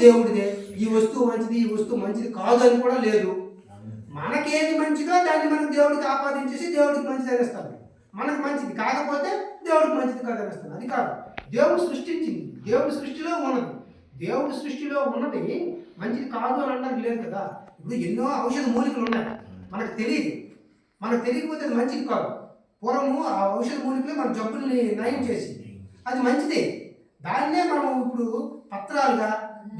దేవుడిదే. ఈ వస్తువు మంచిది, ఈ వస్తువు మంచిది కాదు అని కూడా లేదు. మనకేది మంచిదో దాన్ని మనం దేవుడికి ఆపాదించేసి దేవుడికి మంచిది అనేస్తాం. మనకు మంచిది కాకపోతే దేవుడికి మంచిది కాదు అనేస్తాం. అది కాదు, దేవుడు సృష్టించింది, దేవుడి సృష్టిలో ఉన్నది. దేవుడి సృష్టిలో ఉన్నది మంచిది కాదు అని అనడానికి లేదు కదా. ఇప్పుడు ఎన్నో ఔషధ మూలికలు ఉన్నాయి, మనకు తెలియదు. మనకు తెలియకపోతే అది మంచిది కాదు. పూర్వము ఆ ఔషధ మూలికలే మన జబ్బుల్ని నయం చేసింది, అది మంచిదే. దాన్నే మనం ఇప్పుడు పత్రాలుగా,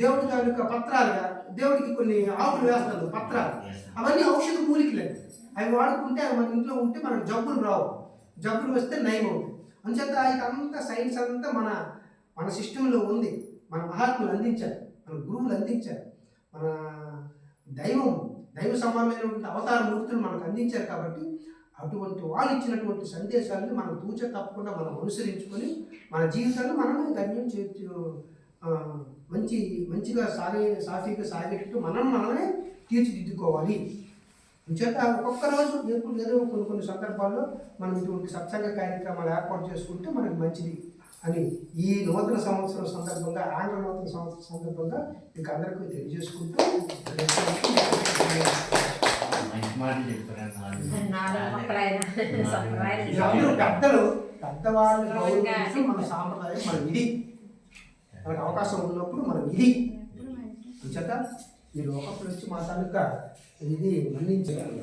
దేవుడి తాలూకా పత్రాలుగా, దేవుడికి కొన్ని ఆకులు వేస్తారు పత్రాలు, అవన్నీ ఔషధ మూలికలే. అవి వాడుకుంటే అవి మన ఇంట్లో ఉంటే మనకు జబ్బులు రావు, జబ్బులు వస్తే నయం అవుతుంది. అందుచేత ఇదంతా సైన్స్ అంతా మన సిస్టంలో ఉంది. మన మహాత్ములు అందించారు, మన గురువులు అందించారు, మన దైవ సమానమైనటువంటి అవతార మూర్తులు మనకు అందించారు. కాబట్టి అటువంటి వాళ్ళు ఇచ్చినటువంటి సందేశాలను మనం తూచ తప్పకుండా మనం అనుసరించుకొని మన జీవితాన్ని మనమే ధన్యం మంచిగా సాఫీగా సాగేటట్టు మనమే తీర్చిదిద్దుకోవాలి. చేత ఒక్కొక్క రోజు ఏదో కొన్ని సందర్భాల్లో మనం ఇటువంటి సత్సంగ కార్యక్రమాలు ఏర్పాటు చేసుకుంటే మనకు మంచిది అని ఈ నూతన సంవత్సరం సందర్భంగా, ఆంగ్ల నూతన సంవత్సరం సందర్భంగా మీకు అందరికీ తెలియజేసుకుంటూ పెద్దవాళ్ళు మన సాంప్రదాయం, మన ఇది మనకు అవకాశం ఉన్నప్పుడు మనం ఇది చేత మీరు ఒకప్పుడు వచ్చి మా తాలూకా ఇది మన్నించాలి.